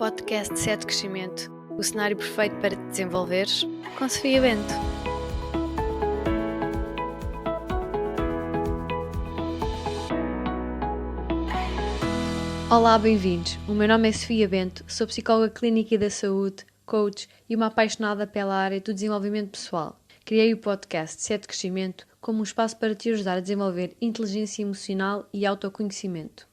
podcast 7 Crescimento, o cenário perfeito para te desenvolveres, com Sofia Bento. Olá, bem-vindos. O meu nome é Sofia Bento, sou psicóloga clínica e da saúde, coach e uma apaixonada pela área do desenvolvimento pessoal. Criei o podcast 7 Crescimento como um espaço para te ajudar a desenvolver inteligência emocional e autoconhecimento.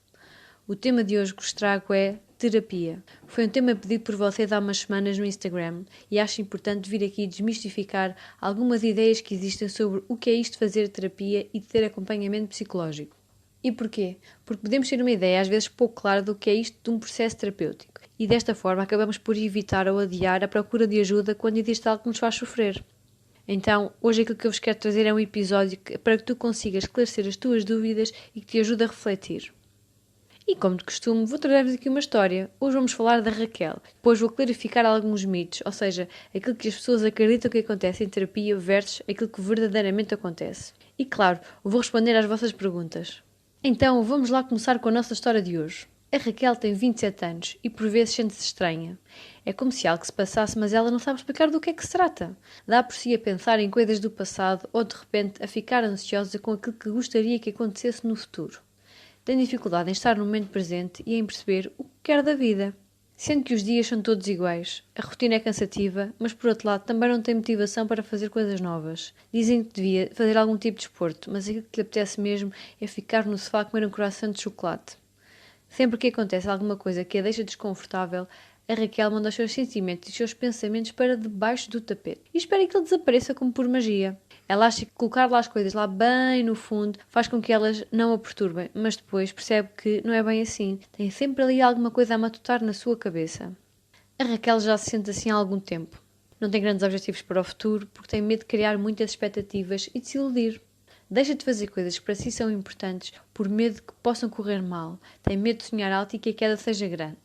O tema de hoje que vos trago é terapia. Foi um tema pedido por vocês há umas semanas no Instagram e acho importante vir aqui desmistificar algumas ideias que existem sobre o que é isto de fazer terapia e de ter acompanhamento psicológico. E porquê? Porque podemos ter uma ideia às vezes pouco clara do que é isto de um processo terapêutico e desta forma acabamos por evitar ou adiar a procura de ajuda quando existe algo que nos faz sofrer. Então, hoje aquilo que eu vos quero trazer é um episódio para que tu consigas esclarecer as tuas dúvidas e que te ajude a refletir. E como de costume, vou trazer-vos aqui uma história. Hoje vamos falar da Raquel. Depois vou clarificar alguns mitos, ou seja, aquilo que as pessoas acreditam que acontece em terapia versus aquilo que verdadeiramente acontece. E claro, vou responder às vossas perguntas. Então, vamos lá começar com a nossa história de hoje. A Raquel tem 27 anos e por vezes sente-se estranha. É como se algo se passasse, mas ela não sabe explicar do que é que se trata. Dá por si a pensar em coisas do passado ou de repente a ficar ansiosa com aquilo que gostaria que acontecesse no futuro. Tem dificuldade em estar no momento presente e em perceber o que quer da vida. Sente que os dias são todos iguais. A rotina é cansativa, mas por outro lado também não tem motivação para fazer coisas novas. Dizem que devia fazer algum tipo de desporto, mas aquilo que lhe apetece mesmo é ficar no sofá a comer um croissant de chocolate. Sempre que acontece alguma coisa que a deixa desconfortável, a Raquel manda os seus sentimentos e os seus pensamentos para debaixo do tapete e espera que ele desapareça como por magia. Ela acha que colocar lá as coisas lá bem no fundo faz com que elas não a perturbem, mas depois percebe que não é bem assim. Tem sempre ali alguma coisa a matutar na sua cabeça. A Raquel já se sente assim há algum tempo. Não tem grandes objetivos para o futuro porque tem medo de criar muitas expectativas e de se iludir. Deixa de fazer coisas que para si são importantes por medo de que possam correr mal. Tem medo de sonhar alto e que a queda seja grande.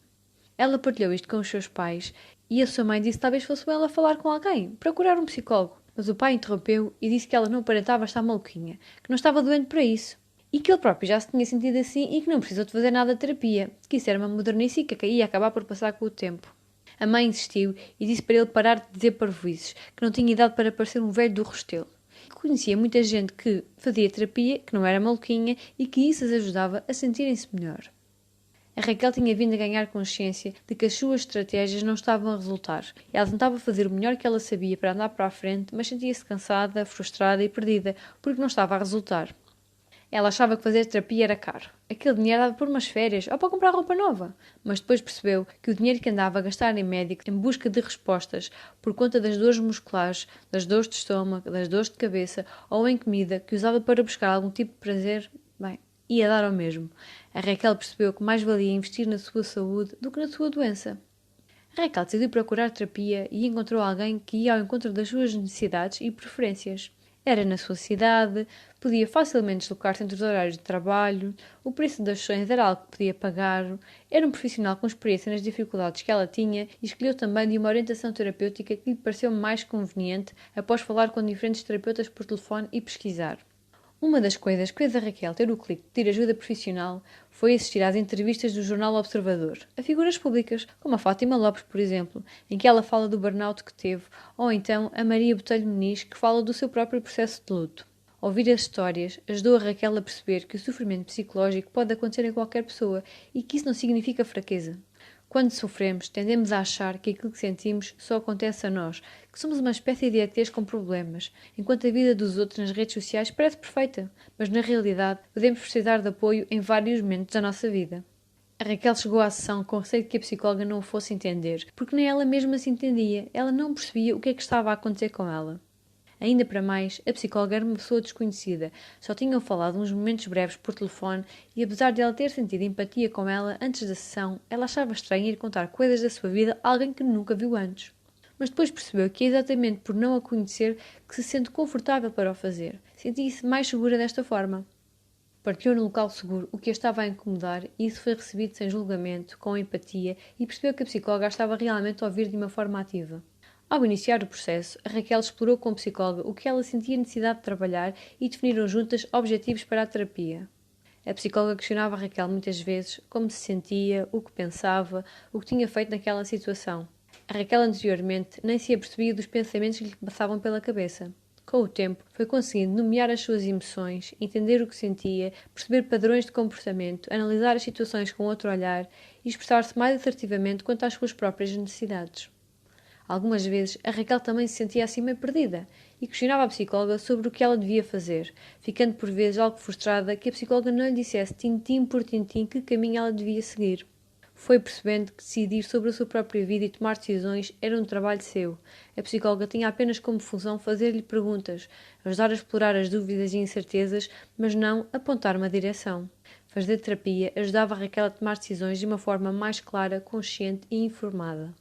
Ela partilhou isto com os seus pais e a sua mãe disse que talvez fosse ela falar com alguém, procurar um psicólogo. Mas o pai interrompeu e disse que ela não aparentava estar maluquinha, que não estava doente para isso. E que ele próprio já se tinha sentido assim e que não precisou de fazer nada de terapia, que isso era uma modernice e que ia acabar por passar com o tempo. A mãe insistiu e disse para ele parar de dizer parvoíces, que não tinha idade para parecer um velho do Restelo. Que conhecia muita gente que fazia terapia, que não era maluquinha e que isso as ajudava a sentirem-se melhor. A Raquel tinha vindo a ganhar consciência de que as suas estratégias não estavam a resultar. Ela tentava fazer o melhor que ela sabia para andar para a frente, mas sentia-se cansada, frustrada e perdida, porque não estava a resultar. Ela achava que fazer terapia era caro. Aquele dinheiro dava por umas férias ou para comprar roupa nova. Mas depois percebeu que o dinheiro que andava a gastar em médicos em busca de respostas por conta das dores musculares, das dores de estômago, das dores de cabeça ou em comida que usava para buscar algum tipo de prazer, ia dar ao mesmo. A Raquel percebeu que mais valia investir na sua saúde do que na sua doença. A Raquel decidiu procurar terapia e encontrou alguém que ia ao encontro das suas necessidades e preferências. Era na sua cidade, podia facilmente deslocar-se entre os horários de trabalho, o preço das sessões era algo que podia pagar, era um profissional com experiência nas dificuldades que ela tinha e escolheu também de uma orientação terapêutica que lhe pareceu mais conveniente após falar com diferentes terapeutas por telefone e pesquisar. Uma das coisas que fez a Raquel ter o clique de pedir ajuda profissional foi assistir às entrevistas do jornal Observador, a figuras públicas, como a Fátima Lopes, por exemplo, em que ela fala do burnout que teve, ou então a Maria Botelho Muniz, que fala do seu próprio processo de luto. Ouvir as histórias ajudou a Raquel a perceber que o sofrimento psicológico pode acontecer em qualquer pessoa e que isso não significa fraqueza. Quando sofremos, tendemos a achar que aquilo que sentimos só acontece a nós, que somos uma espécie de ETs com problemas, enquanto a vida dos outros nas redes sociais parece perfeita, mas na realidade podemos precisar de apoio em vários momentos da nossa vida. A Raquel chegou à sessão com receio de que a psicóloga não o fosse entender, porque nem ela mesma se entendia, ela não percebia o que é que estava a acontecer com ela. Ainda para mais, a psicóloga era uma pessoa desconhecida, só tinham falado uns momentos breves por telefone e apesar de ela ter sentido empatia com ela antes da sessão, ela achava estranho ir contar coisas da sua vida a alguém que nunca viu antes. Mas depois percebeu que é exatamente por não a conhecer que se sente confortável para o fazer. Sentia-se mais segura desta forma. Partilhou num local seguro o que a estava a incomodar e isso foi recebido sem julgamento, com empatia e percebeu que a psicóloga estava realmente a ouvir de uma forma ativa. Ao iniciar o processo, a Raquel explorou com a psicóloga o que ela sentia necessidade de trabalhar e definiram juntas objetivos para a terapia. A psicóloga questionava a Raquel muitas vezes como se sentia, o que pensava, o que tinha feito naquela situação. A Raquel anteriormente nem se apercebia dos pensamentos que lhe passavam pela cabeça. Com o tempo, foi conseguindo nomear as suas emoções, entender o que sentia, perceber padrões de comportamento, analisar as situações com outro olhar e expressar-se mais assertivamente quanto às suas próprias necessidades. Algumas vezes, a Raquel também se sentia assim meio perdida e questionava a psicóloga sobre o que ela devia fazer, ficando por vezes algo frustrada que a psicóloga não lhe dissesse tintim por tintim que caminho ela devia seguir. Foi percebendo que decidir sobre a sua própria vida e tomar decisões era um trabalho seu. A psicóloga tinha apenas como função fazer-lhe perguntas, ajudar a explorar as dúvidas e incertezas, mas não apontar uma direção. Fazer terapia ajudava a Raquel a tomar decisões de uma forma mais clara, consciente e informada.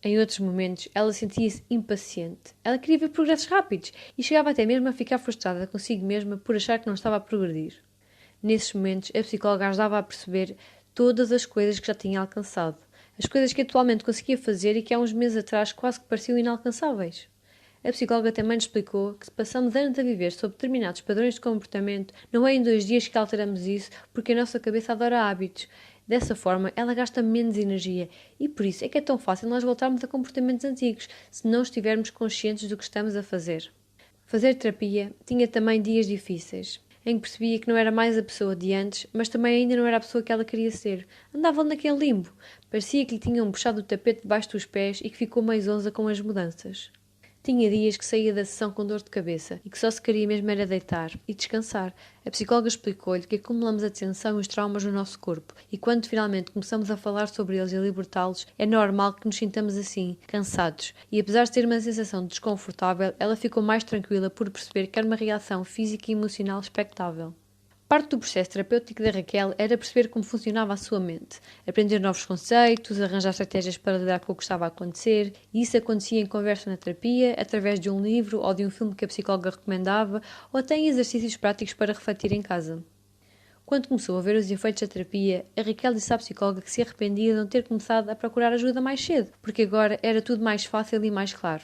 Em outros momentos, ela sentia-se impaciente. Ela queria ver progressos rápidos e chegava até mesmo a ficar frustrada consigo mesma por achar que não estava a progredir. Nesses momentos, a psicóloga ajudava a perceber todas as coisas que já tinha alcançado, as coisas que atualmente conseguia fazer e que há uns meses atrás quase que pareciam inalcançáveis. A psicóloga também nos explicou que se passamos anos a viver sob determinados padrões de comportamento, não é em 2 dias que alteramos isso, porque a nossa cabeça adora hábitos. Dessa forma, ela gasta menos energia e por isso é que é tão fácil nós voltarmos a comportamentos antigos, se não estivermos conscientes do que estamos a fazer. Fazer terapia tinha também dias difíceis, em que percebia que não era mais a pessoa de antes, mas também ainda não era a pessoa que ela queria ser. Andava naquele limbo. Parecia que lhe tinham puxado o tapete debaixo dos pés e que ficou meio zonza com as mudanças. Tinha dias que saía da sessão com dor de cabeça e que só se queria mesmo era deitar e descansar. A psicóloga explicou-lhe que acumulamos a tensão e os traumas no nosso corpo e quando finalmente começamos a falar sobre eles e a libertá-los, é normal que nos sintamos assim, cansados. E apesar de ter uma sensação desconfortável, ela ficou mais tranquila por perceber que era uma reação física e emocional expectável. Parte do processo terapêutico da Raquel era perceber como funcionava a sua mente, aprender novos conceitos, arranjar estratégias para lidar com o que estava a acontecer, e isso acontecia em conversa na terapia, através de um livro ou de um filme que a psicóloga recomendava, ou até em exercícios práticos para refletir em casa. Quando começou a ver os efeitos da terapia, a Raquel disse à psicóloga que se arrependia de não ter começado a procurar ajuda mais cedo, porque agora era tudo mais fácil e mais claro.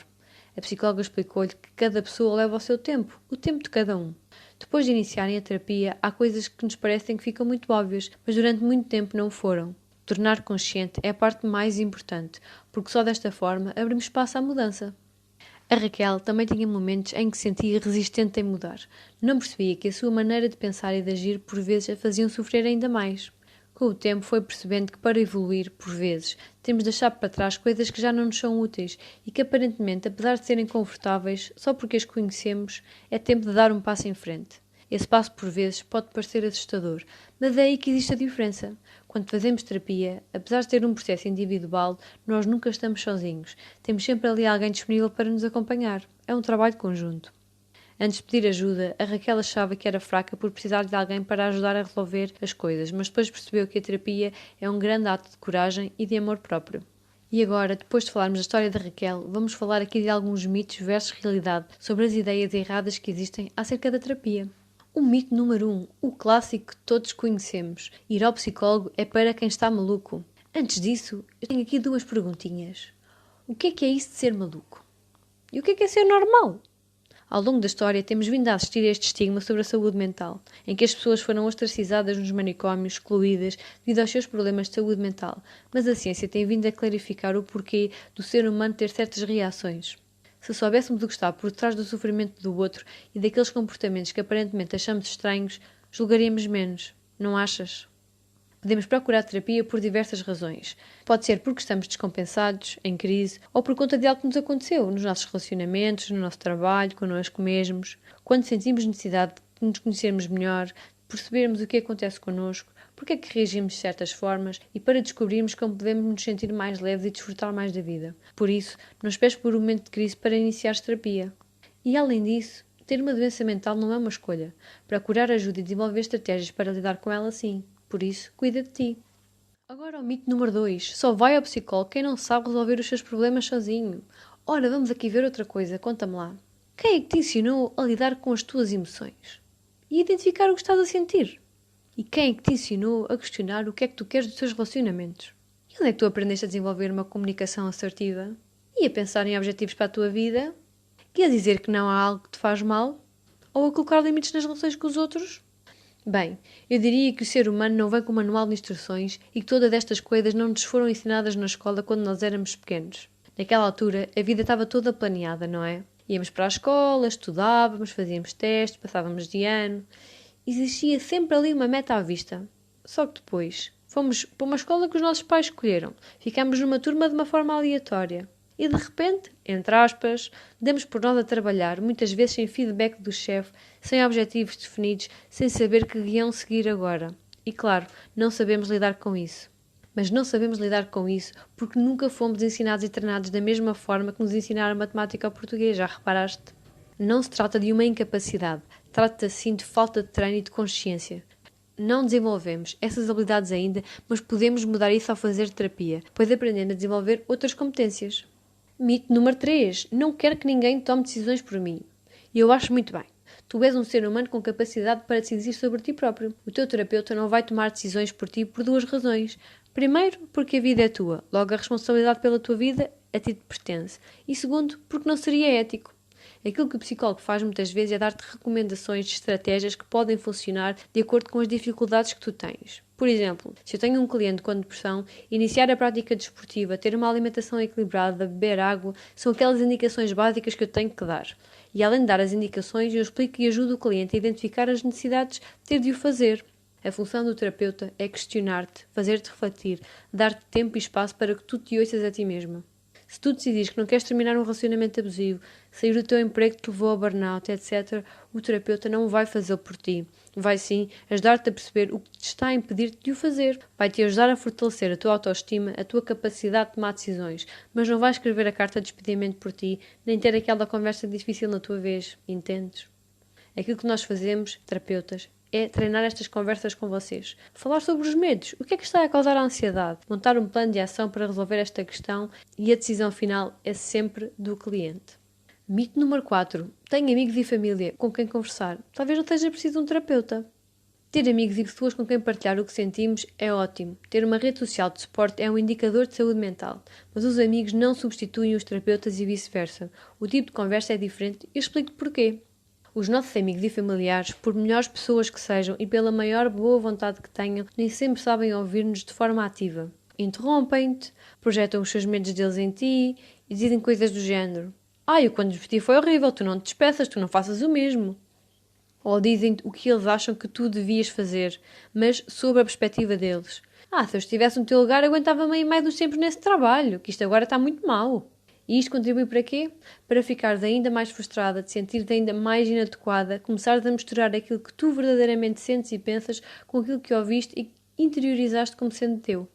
A psicóloga explicou-lhe que cada pessoa leva o seu tempo, o tempo de cada um. Depois de iniciarem a terapia, há coisas que nos parecem que ficam muito óbvias, mas durante muito tempo não o foram. Tornar consciente é a parte mais importante, porque só desta forma abrimos espaço à mudança. A Raquel também tinha momentos em que se sentia resistente em mudar. Não percebia que a sua maneira de pensar e de agir por vezes a faziam sofrer ainda mais. Com o tempo foi percebendo que para evoluir, por vezes, temos de deixar para trás coisas que já não nos são úteis e que aparentemente, apesar de serem confortáveis, só porque as conhecemos, é tempo de dar um passo em frente. Esse passo, por vezes, pode parecer assustador, mas é aí que existe a diferença. Quando fazemos terapia, apesar de ter um processo individual, nós nunca estamos sozinhos. Temos sempre ali alguém disponível para nos acompanhar. É um trabalho conjunto. Antes de pedir ajuda, a Raquel achava que era fraca por precisar de alguém para ajudar a resolver as coisas, mas depois percebeu que a terapia é um grande ato de coragem e de amor próprio. E agora, depois de falarmos da história da Raquel, vamos falar aqui de alguns mitos versus realidade sobre as ideias erradas que existem acerca da terapia. O mito número 1, o clássico que todos conhecemos. Ir ao psicólogo é para quem está maluco. Antes disso, eu tenho aqui 2 perguntinhas. O que é isso de ser maluco? E o que é ser normal? Ao longo da história, temos vindo a assistir a este estigma sobre a saúde mental, em que as pessoas foram ostracizadas nos manicômios, excluídas, devido aos seus problemas de saúde mental, mas a ciência tem vindo a clarificar o porquê do ser humano ter certas reações. Se soubéssemos o que está por trás do sofrimento do outro e daqueles comportamentos que aparentemente achamos estranhos, julgaríamos menos, não achas? Podemos procurar terapia por diversas razões. Pode ser porque estamos descompensados, em crise, ou por conta de algo que nos aconteceu nos nossos relacionamentos, no nosso trabalho, connosco mesmos. Quando sentimos necessidade de nos conhecermos melhor, de percebermos o que acontece connosco, porque é que reagimos de certas formas e para descobrirmos como podemos nos sentir mais leves e desfrutar mais da vida. Por isso, não esperes por um momento de crise para iniciar terapia. E além disso, ter uma doença mental não é uma escolha. Procurar ajuda e desenvolver estratégias para lidar com ela sim. Por isso, cuida de ti. Agora o mito número 2. Só vai ao psicólogo quem não sabe resolver os seus problemas sozinho. Ora, vamos aqui ver outra coisa. Conta-me lá. Quem é que te ensinou a lidar com as tuas emoções? E identificar o que estás a sentir? E quem é que te ensinou a questionar o que é que tu queres dos teus relacionamentos? E onde é que tu aprendeste a desenvolver uma comunicação assertiva? E a pensar em objetivos para a tua vida? E a dizer que não há algo que te faz mal? Ou a colocar limites nas relações com os outros? Bem, eu diria que o ser humano não vem com um manual de instruções e que todas estas coisas não nos foram ensinadas na escola quando nós éramos pequenos. Naquela altura, a vida estava toda planeada, não é? Íamos para a escola, estudávamos, fazíamos testes, passávamos de ano. Existia sempre ali uma meta à vista. Só que depois, fomos para uma escola que os nossos pais escolheram. Ficámos numa turma de uma forma aleatória. E de repente, entre aspas, damos por nós a trabalhar, muitas vezes sem feedback do chefe, sem objetivos definidos, sem saber que guião seguir agora. E claro, não sabemos lidar com isso. Mas não sabemos lidar com isso porque nunca fomos ensinados e treinados da mesma forma que nos ensinaram matemática ou português, já reparaste? Não se trata de uma incapacidade, trata-se sim de falta de treino e de consciência. Não desenvolvemos essas habilidades ainda, mas podemos mudar isso ao fazer terapia, pois aprendendo a desenvolver outras competências. Mito número 3. Não quero que ninguém tome decisões por mim. E eu acho muito bem. Tu és um ser humano com capacidade para decidir sobre ti próprio. O teu terapeuta não vai tomar decisões por ti por duas razões. Primeiro, porque a vida é tua, logo a responsabilidade pela tua vida a ti te pertence. E segundo, porque não seria ético. Aquilo que o psicólogo faz muitas vezes é dar-te recomendações de estratégias que podem funcionar de acordo com as dificuldades que tu tens. Por exemplo, se eu tenho um cliente com depressão, iniciar a prática desportiva, ter uma alimentação equilibrada, beber água, são aquelas indicações básicas que eu tenho que dar. E além de dar as indicações, eu explico e ajudo o cliente a identificar as necessidades de ter de o fazer. A função do terapeuta é questionar-te, fazer-te refletir, dar-te tempo e espaço para que tu te ouças a ti mesma. Se tu decidires que não queres terminar um relacionamento abusivo, sair do teu emprego que te levou ao burnout, etc., o terapeuta não vai fazê-lo por ti. Vai sim ajudar-te a perceber o que te está a impedir de o fazer. Vai-te ajudar a fortalecer a tua autoestima, a tua capacidade de tomar decisões, mas não vai escrever a carta de despedimento por ti, nem ter aquela conversa difícil na tua vez, entendes? Aquilo que nós fazemos, terapeutas, é treinar estas conversas com vocês. Falar sobre os medos, o que é que está a causar a ansiedade, montar um plano de ação para resolver esta questão e a decisão final é sempre do cliente. Mito número 4. Tenho amigos e família com quem conversar. Talvez não seja preciso um terapeuta. Ter amigos e pessoas com quem partilhar o que sentimos é ótimo. Ter uma rede social de suporte é um indicador de saúde mental. Mas os amigos não substituem os terapeutas e vice-versa. O tipo de conversa é diferente e eu explico porquê. Os nossos amigos e familiares, por melhores pessoas que sejam e pela maior boa vontade que tenham, nem sempre sabem ouvir-nos de forma ativa. Interrompem-te, projetam os seus medos deles em ti e dizem coisas do género: eu quando despedi foi horrível, tu não te despeças, tu não faças o mesmo. Ou dizem-te o que eles acham que tu devias fazer, mas sob a perspectiva deles. Se eu estivesse no teu lugar, aguentava-me aí mais uns tempos nesse trabalho, que isto agora está muito mau. E isto contribui para quê? Para ficares ainda mais frustrada, te sentir-te ainda mais inadequada, começares a misturar aquilo que tu verdadeiramente sentes e pensas com aquilo que ouviste e interiorizaste como sendo teu.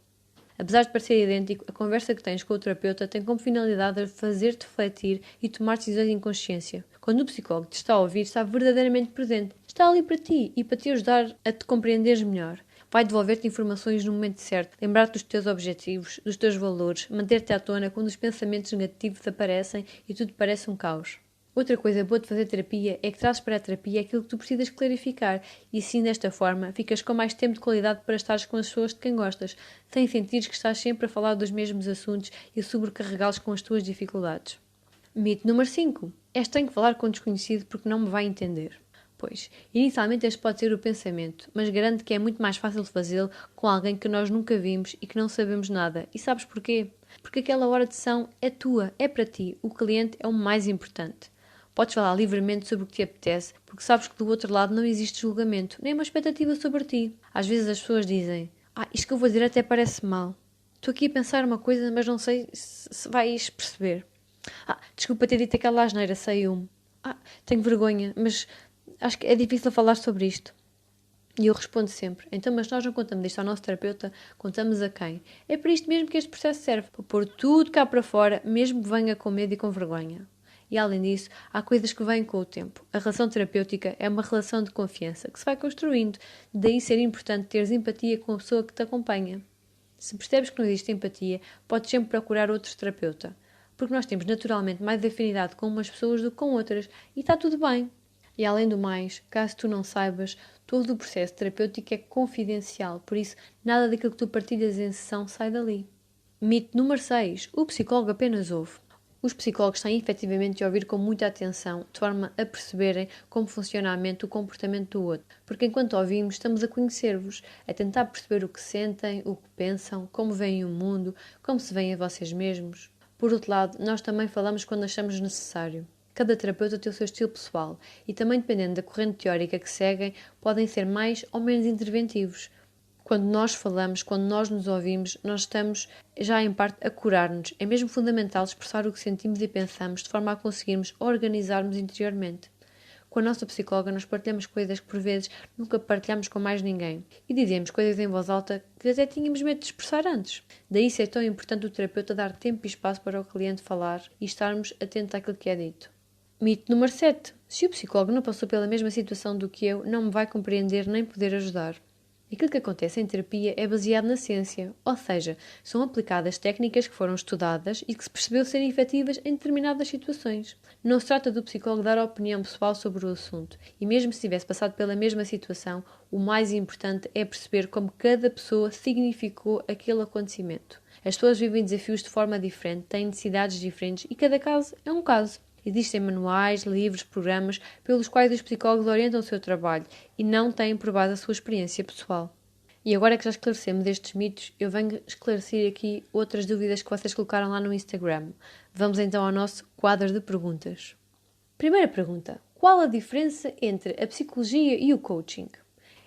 Apesar de parecer idêntico, a conversa que tens com o terapeuta tem como finalidade fazer-te refletir e tomar decisões em consciência. Quando o psicólogo te está a ouvir, está verdadeiramente presente. Está ali para ti e para te ajudar a te compreenderes melhor. Vai devolver-te informações no momento certo, lembrar-te dos teus objetivos, dos teus valores, manter-te à tona quando os pensamentos negativos aparecem e tudo parece um caos. Outra coisa boa de fazer terapia é que trazes para a terapia aquilo que tu precisas clarificar e assim, desta forma, ficas com mais tempo de qualidade para estares com as pessoas de quem gostas, sem sentires que estás sempre a falar dos mesmos assuntos e a sobrecarregá-los com as tuas dificuldades. Mito número 5. É estranho falar com um desconhecido porque não me vai entender. Pois, inicialmente este pode ser o pensamento, mas garanto que é muito mais fácil de fazê-lo com alguém que nós nunca vimos e que não sabemos nada. E sabes porquê? Porque aquela hora de sessão é tua, é para ti. O cliente é o mais importante. Podes falar livremente sobre o que te apetece, porque sabes que do outro lado não existe julgamento, nem uma expectativa sobre ti. Às vezes as pessoas dizem: isto que eu vou dizer até parece mal. Estou aqui a pensar uma coisa, mas não sei se vais perceber. Desculpa ter dito aquela asneira, saiu-me. Tenho vergonha, mas acho que é difícil falar sobre isto. E eu respondo sempre: então, mas nós não contamos isto ao nosso terapeuta, contamos a quem? É para isto mesmo que este processo serve, para pôr tudo cá para fora, mesmo que venha com medo e com vergonha. E além disso, há coisas que vêm com o tempo. A relação terapêutica é uma relação de confiança que se vai construindo, daí ser importante teres empatia com a pessoa que te acompanha. Se percebes que não existe empatia, podes sempre procurar outro terapeuta, porque nós temos naturalmente mais afinidade com umas pessoas do que com outras, e está tudo bem. E além do mais, caso tu não saibas, todo o processo terapêutico é confidencial, por isso nada daquilo que tu partilhas em sessão sai dali. Mito número 6. O psicólogo apenas ouve. Os psicólogos têm efetivamente de ouvir com muita atenção, de forma a perceberem como funciona a mente, o comportamento do outro. Porque enquanto ouvimos, estamos a conhecer-vos, a tentar perceber o que sentem, o que pensam, como veem o mundo, como se veem a vocês mesmos. Por outro lado, nós também falamos quando achamos necessário. Cada terapeuta tem o seu estilo pessoal e também dependendo da corrente teórica que seguem, podem ser mais ou menos interventivos. Quando nós falamos, quando nós nos ouvimos, nós estamos já em parte a curar-nos. É mesmo fundamental expressar o que sentimos e pensamos de forma a conseguirmos organizar-nos interiormente. Com a nossa psicóloga nós partilhamos coisas que por vezes nunca partilhamos com mais ninguém e dizemos coisas em voz alta que até tínhamos medo de expressar antes. Daí é tão importante o terapeuta dar tempo e espaço para o cliente falar e estarmos atentos àquilo que é dito. Mito número 7. Se o psicólogo não passou pela mesma situação do que eu, não me vai compreender nem poder ajudar. Aquilo que acontece em terapia é baseado na ciência, ou seja, são aplicadas técnicas que foram estudadas e que se percebeu serem efetivas em determinadas situações. Não se trata do psicólogo dar opinião pessoal sobre o assunto, e mesmo se tivesse passado pela mesma situação, o mais importante é perceber como cada pessoa significou aquele acontecimento. As pessoas vivem desafios de forma diferente, têm necessidades diferentes e cada caso é um caso. Existem manuais, livros, programas pelos quais os psicólogos orientam o seu trabalho e não têm provado a sua experiência pessoal. E agora que já esclarecemos estes mitos, eu venho esclarecer aqui outras dúvidas que vocês colocaram lá no Instagram. Vamos então ao nosso quadro de perguntas. Primeira pergunta: qual a diferença entre a psicologia e o coaching?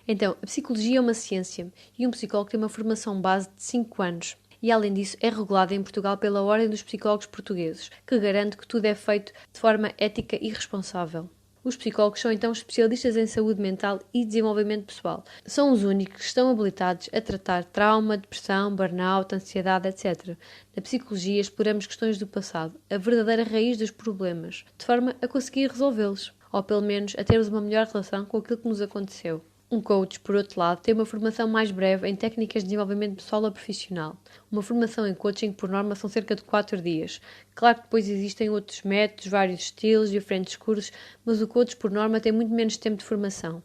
Então, a psicologia é uma ciência e um psicólogo tem uma formação base de 5 anos. E, além disso, é regulada em Portugal pela Ordem dos Psicólogos Portugueses, que garante que tudo é feito de forma ética e responsável. Os psicólogos são então especialistas em saúde mental e desenvolvimento pessoal. São os únicos que estão habilitados a tratar trauma, depressão, burnout, ansiedade, etc. Na psicologia exploramos questões do passado, a verdadeira raiz dos problemas, de forma a conseguir resolvê-los, ou pelo menos a termos uma melhor relação com aquilo que nos aconteceu. Um coach, por outro lado, tem uma formação mais breve em técnicas de desenvolvimento pessoal ou profissional. Uma formação em coaching, por norma, são cerca de 4 dias. Claro que depois existem outros métodos, vários estilos, diferentes cursos, mas o coach, por norma, tem muito menos tempo de formação.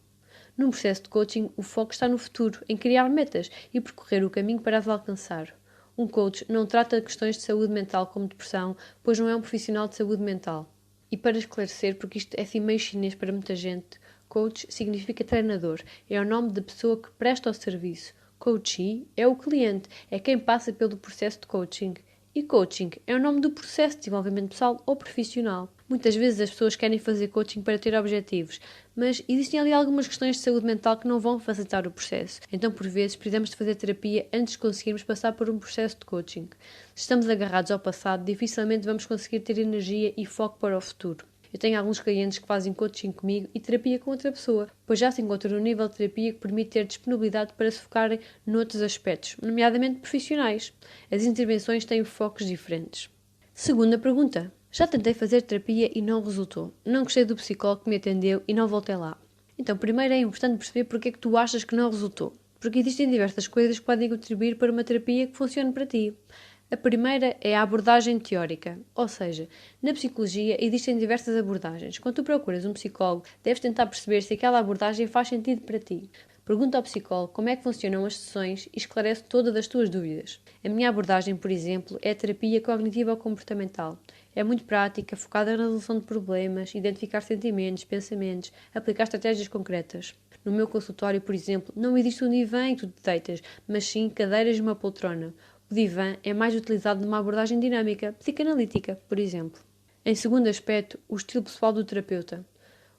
Num processo de coaching, o foco está no futuro, em criar metas e percorrer o caminho para as alcançar. Um coach não trata questões de saúde mental como depressão, pois não é um profissional de saúde mental. E para esclarecer, porque isto é assim meio chinês para muita gente, coach significa treinador, é o nome da pessoa que presta o serviço. Coachee é o cliente, é quem passa pelo processo de coaching. E coaching é o nome do processo de desenvolvimento pessoal ou profissional. Muitas vezes as pessoas querem fazer coaching para ter objetivos, mas existem ali algumas questões de saúde mental que não vão facilitar o processo. Então, por vezes, precisamos de fazer terapia antes de conseguirmos passar por um processo de coaching. Se estamos agarrados ao passado, dificilmente vamos conseguir ter energia e foco para o futuro. Eu tenho alguns clientes que fazem coaching comigo e terapia com outra pessoa, pois já se encontram no nível de terapia que permite ter disponibilidade para se focarem noutros aspectos, nomeadamente profissionais. As intervenções têm focos diferentes. Segunda pergunta. Já tentei fazer terapia e não resultou. Não gostei do psicólogo que me atendeu e não voltei lá. Então, primeiro é importante perceber porque é que tu achas que não resultou. Porque existem diversas coisas que podem contribuir para uma terapia que funcione para ti. A primeira é a abordagem teórica, ou seja, na psicologia existem diversas abordagens. Quando tu procuras um psicólogo, deves tentar perceber se aquela abordagem faz sentido para ti. Pergunta ao psicólogo como é que funcionam as sessões e esclarece todas as tuas dúvidas. A minha abordagem, por exemplo, é a terapia cognitivo-comportamental. É muito prática, focada na resolução de problemas, identificar sentimentos, pensamentos, aplicar estratégias concretas. No meu consultório, por exemplo, não existe um divã em que tu te deitas, mas sim cadeiras e uma poltrona. O divã é mais utilizado numa abordagem dinâmica, psicanalítica, por exemplo. Em segundo aspecto, o estilo pessoal do terapeuta.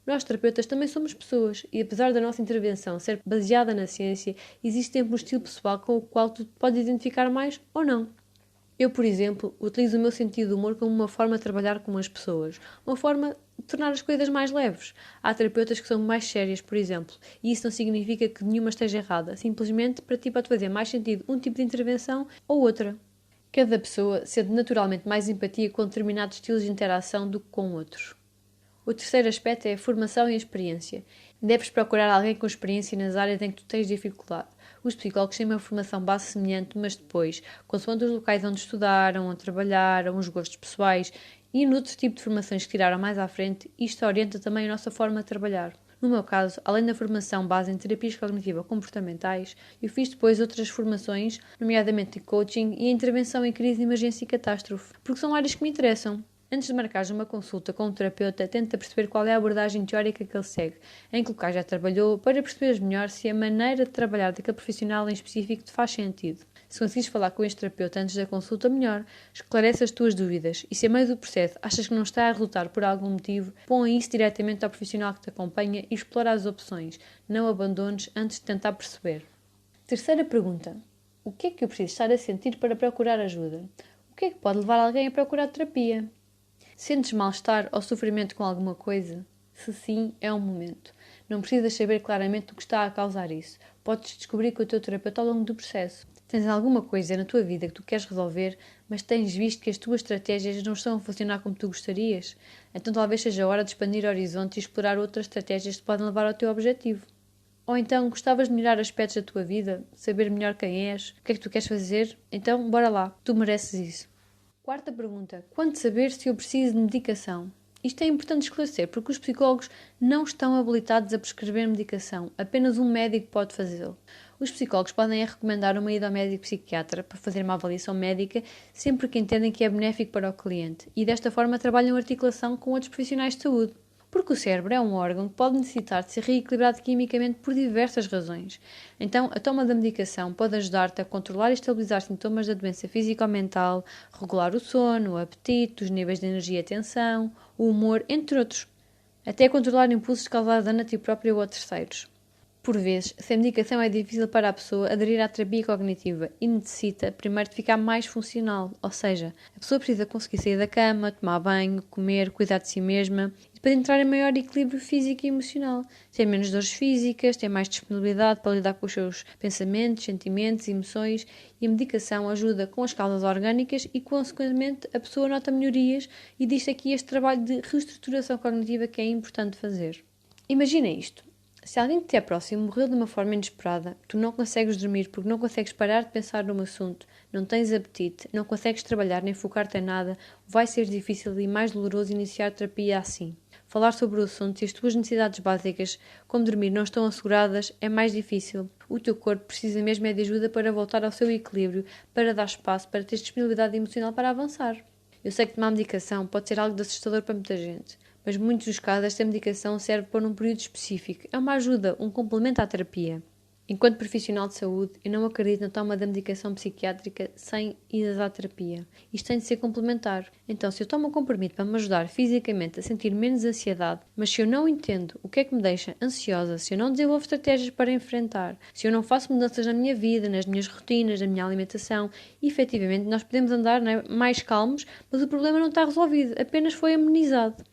Nós, terapeutas, também somos pessoas e, apesar da nossa intervenção ser baseada na ciência, existe sempre um estilo pessoal com o qual tu te podes identificar mais ou não. Eu, por exemplo, utilizo o meu sentido de humor como uma forma de trabalhar com as pessoas, uma forma de tornar as coisas mais leves. Há terapeutas que são mais sérias, por exemplo, e isso não significa que nenhuma esteja errada, simplesmente para ti pode fazer mais sentido um tipo de intervenção ou outra. Cada pessoa sente naturalmente mais empatia com determinados estilos de interação do que com outros. O terceiro aspecto é a formação e a experiência. Deves procurar alguém com experiência nas áreas em que tu tens dificuldade. Os psicólogos têm uma formação base semelhante, mas depois, consoante os locais onde estudaram, onde trabalharam, os gostos pessoais e noutro tipo de formações que tiraram mais à frente, isto orienta também a nossa forma de trabalhar. No meu caso, além da formação base em terapias cognitivo-comportamentais, eu fiz depois outras formações, nomeadamente em coaching e intervenção em crise, emergência e catástrofe, porque são áreas que me interessam. Antes de marcares uma consulta com um terapeuta, tenta perceber qual é a abordagem teórica que ele segue, em que local já trabalhou, para perceberes melhor se a maneira de trabalhar daquele profissional em específico te faz sentido. Se conseguires falar com este terapeuta antes da consulta, melhor. Esclarece as tuas dúvidas e se a meio do processo achas que não está a resultar por algum motivo, põe isso diretamente ao profissional que te acompanha e explora as opções. Não abandones antes de tentar perceber. Terceira pergunta. O que é que eu preciso estar a sentir para procurar ajuda? O que é que pode levar alguém a procurar terapia? Sentes mal-estar ou sofrimento com alguma coisa? Se sim, é um momento. Não precisas saber claramente o que está a causar isso. Podes descobrir com o teu terapeuta ao longo do processo. Tens alguma coisa na tua vida que tu queres resolver, mas tens visto que as tuas estratégias não estão a funcionar como tu gostarias? Então talvez seja a hora de expandir horizontes e explorar outras estratégias que te podem levar ao teu objetivo. Ou então, gostavas de melhorar aspectos da tua vida? Saber melhor quem és? O que é que tu queres fazer? Então, bora lá. Tu mereces isso. Quarta pergunta. Quando saber se eu preciso de medicação? Isto é importante esclarecer, porque os psicólogos não estão habilitados a prescrever medicação. Apenas um médico pode fazê-lo. Os psicólogos podem recomendar uma ida ao médico psiquiatra para fazer uma avaliação médica sempre que entendem que é benéfico para o cliente e desta forma trabalham em articulação com outros profissionais de saúde. Porque o cérebro é um órgão que pode necessitar de ser reequilibrado quimicamente por diversas razões. Então, a toma da medicação pode ajudar-te a controlar e estabilizar sintomas da doença física ou mental, regular o sono, o apetite, os níveis de energia e atenção, o humor, entre outros. Até controlar impulsos causados dano a ti próprio ou a terceiros. Por vezes, se a medicação é difícil para a pessoa aderir à terapia cognitiva e necessita primeiro de ficar mais funcional, ou seja, a pessoa precisa conseguir sair da cama, tomar banho, comer, cuidar de si mesma e para entrar em maior equilíbrio físico e emocional. Tem menos dores físicas, tem mais disponibilidade para lidar com os seus pensamentos, sentimentos e emoções e a medicação ajuda com as causas orgânicas e, consequentemente, a pessoa nota melhorias e diz aqui este trabalho de reestruturação cognitiva que é importante fazer. Imagina isto. Se alguém que te é próximo morreu de uma forma inesperada, tu não consegues dormir porque não consegues parar de pensar num assunto, não tens apetite, não consegues trabalhar nem focar-te em nada, vai ser difícil e mais doloroso iniciar terapia assim. Falar sobre o assunto e as tuas necessidades básicas, como dormir, não estão asseguradas, é mais difícil. O teu corpo precisa mesmo de ajuda para voltar ao seu equilíbrio, para dar espaço, para ter disponibilidade emocional para avançar. Eu sei que tomar medicação pode ser algo de assustador para muita gente, mas em muitos dos casos esta medicação serve para um período específico. É uma ajuda, um complemento à terapia. Enquanto profissional de saúde, eu não acredito na toma da medicação psiquiátrica sem idas à terapia. Isto tem de ser complementar. Então, se eu tomo um comprimido para me ajudar fisicamente a sentir menos ansiedade, mas se eu não entendo o que é que me deixa ansiosa, se eu não desenvolvo estratégias para enfrentar, se eu não faço mudanças na minha vida, nas minhas rotinas, na minha alimentação, efetivamente nós podemos andar mais calmos, mas o problema não está resolvido, apenas foi amenizado.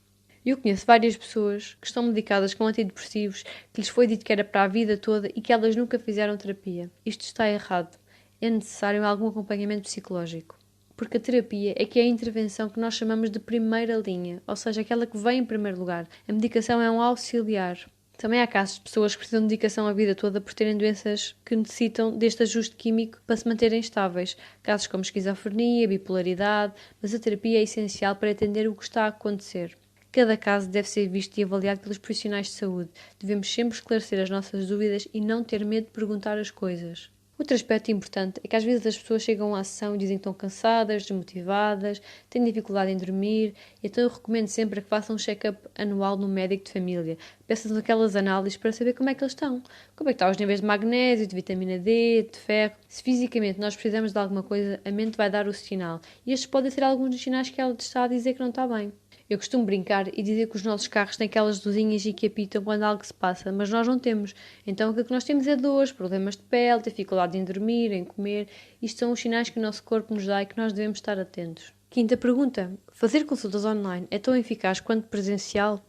Eu conheço várias pessoas que estão medicadas com antidepressivos que lhes foi dito que era para a vida toda e que elas nunca fizeram terapia. Isto está errado. É necessário algum acompanhamento psicológico. Porque a terapia é que é a intervenção que nós chamamos de primeira linha, ou seja, aquela que vem em primeiro lugar. A medicação é um auxiliar. Também há casos de pessoas que precisam de medicação a vida toda por terem doenças que necessitam deste ajuste químico para se manterem estáveis. Casos como esquizofrenia, bipolaridade, mas a terapia é essencial para entender o que está a acontecer. Cada caso deve ser visto e avaliado pelos profissionais de saúde. Devemos sempre esclarecer as nossas dúvidas e não ter medo de perguntar as coisas. Outro aspecto importante é que às vezes as pessoas chegam à sessão e dizem que estão cansadas, desmotivadas, têm dificuldade em dormir, então eu recomendo sempre que façam um check-up anual no médico de família. Peçam aquelas análises para saber como é que eles estão. Como é que estão os níveis de magnésio, de vitamina D, de ferro. Se fisicamente nós precisamos de alguma coisa, a mente vai dar o sinal. E estes podem ser alguns dos sinais que ela está a dizer que não está bem. Eu costumo brincar e dizer que os nossos carros têm aquelas luzinhas e que apitam quando algo se passa, mas nós não temos. Então o que nós temos é dores, problemas de pele, dificuldade em dormir, em comer. Isto são os sinais que o nosso corpo nos dá e que nós devemos estar atentos. Quinta pergunta. Fazer consultas online é tão eficaz quanto presencial?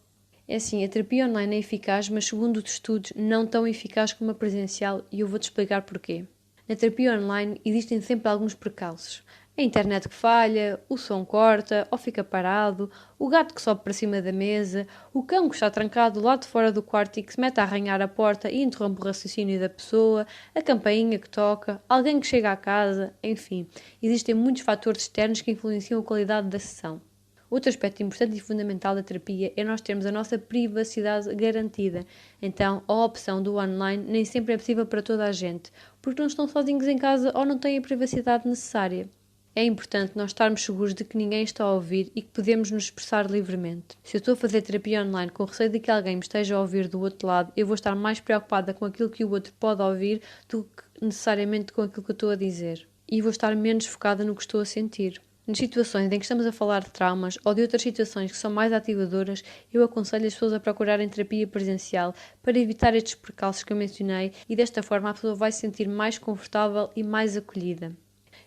É assim, a terapia online é eficaz, mas segundo os estudos, não tão eficaz como a presencial e eu vou-te explicar porquê. Na terapia online existem sempre alguns precalços. A internet que falha, o som corta ou fica parado, o gato que sobe para cima da mesa, o cão que está trancado lá de fora do quarto e que se mete a arranhar a porta e interrompe o raciocínio da pessoa, a campainha que toca, alguém que chega à casa, enfim, existem muitos fatores externos que influenciam a qualidade da sessão. Outro aspecto importante e fundamental da terapia é nós termos a nossa privacidade garantida. Então, a opção do online nem sempre é possível para toda a gente, porque não estão sozinhos em casa ou não têm a privacidade necessária. É importante nós estarmos seguros de que ninguém está a ouvir e que podemos nos expressar livremente. Se eu estou a fazer terapia online com receio de que alguém me esteja a ouvir do outro lado, eu vou estar mais preocupada com aquilo que o outro pode ouvir do que necessariamente com aquilo que eu estou a dizer. E vou estar menos focada no que estou a sentir. Nas situações em que estamos a falar de traumas ou de outras situações que são mais ativadoras, eu aconselho as pessoas a procurarem terapia presencial para evitar estes percalços que eu mencionei e desta forma a pessoa vai se sentir mais confortável e mais acolhida.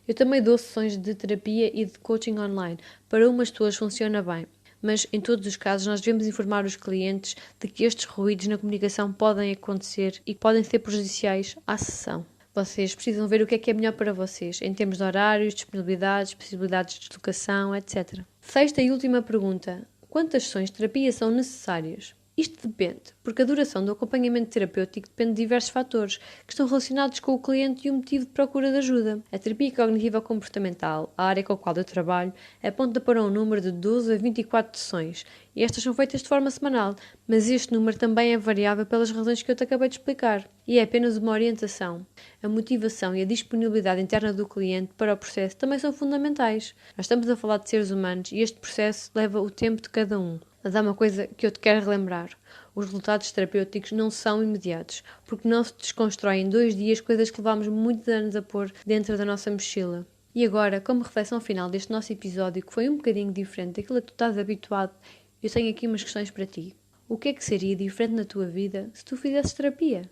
Eu também dou sessões de terapia e de coaching online. Para umas pessoas funciona bem, mas em todos os casos nós devemos informar os clientes de que estes ruídos na comunicação podem acontecer e podem ser prejudiciais à sessão. Vocês precisam ver o que é melhor para vocês, em termos de horários, disponibilidades, possibilidades de deslocação, etc. Sexta e última pergunta. Quantas sessões de terapia são necessárias? Isto depende, porque a duração do acompanhamento terapêutico depende de diversos fatores que estão relacionados com o cliente e o motivo de procura de ajuda. A terapia cognitiva comportamental, a área com a qual eu trabalho, aponta para um número de 12 a 24 sessões e estas são feitas de forma semanal, mas este número também é variável pelas razões que eu te acabei de explicar e é apenas uma orientação. A motivação e a disponibilidade interna do cliente para o processo também são fundamentais. Nós estamos a falar de seres humanos e este processo leva o tempo de cada um. Mas há uma coisa que eu te quero relembrar. Os resultados terapêuticos não são imediatos, porque não se desconstroem em 2 dias coisas que levámos muitos anos a pôr dentro da nossa mochila. E agora, como reflexão final deste nosso episódio, que foi um bocadinho diferente daquilo a que tu estás habituado, eu tenho aqui umas questões para ti. O que é que seria diferente na tua vida se tu fizesses terapia?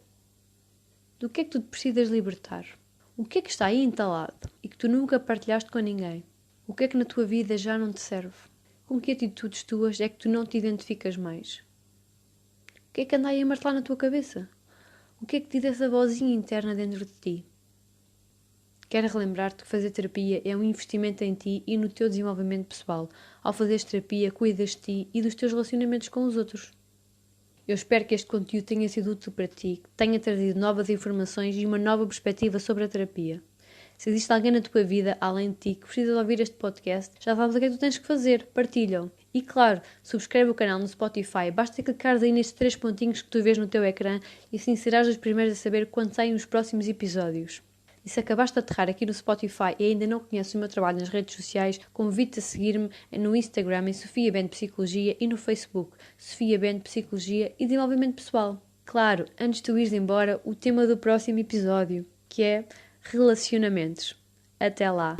Do que é que tu te precisas libertar? O que é que está aí entalado e que tu nunca partilhaste com ninguém? O que é que na tua vida já não te serve? Com que atitudes tuas é que tu não te identificas mais? O que é que anda aí a martelar na tua cabeça? O que é que te diz essa vozinha interna dentro de ti? Quero relembrar-te que fazer terapia é um investimento em ti e no teu desenvolvimento pessoal. Ao fazeres terapia, cuidas de ti e dos teus relacionamentos com os outros. Eu espero que este conteúdo tenha sido útil para ti, que tenha trazido novas informações e uma nova perspectiva sobre a terapia. Se existe alguém na tua vida, além de ti, que precisa de ouvir este podcast, já sabes o que é que tu tens que fazer. Partilha-o. E claro, subscreve o canal no Spotify. Basta clicares aí nestes 3 pontinhos que tu vês no teu ecrã e assim serás os primeiros a saber quando saem os próximos episódios. E se acabaste de aterrar aqui no Spotify e ainda não conheces o meu trabalho nas redes sociais, convido-te a seguir-me no Instagram em Sofia Bento Psicologia e no Facebook Sofia Bento Psicologia e Desenvolvimento Pessoal. Claro, antes de tu ires embora, o tema do próximo episódio, que é relacionamentos. Até lá!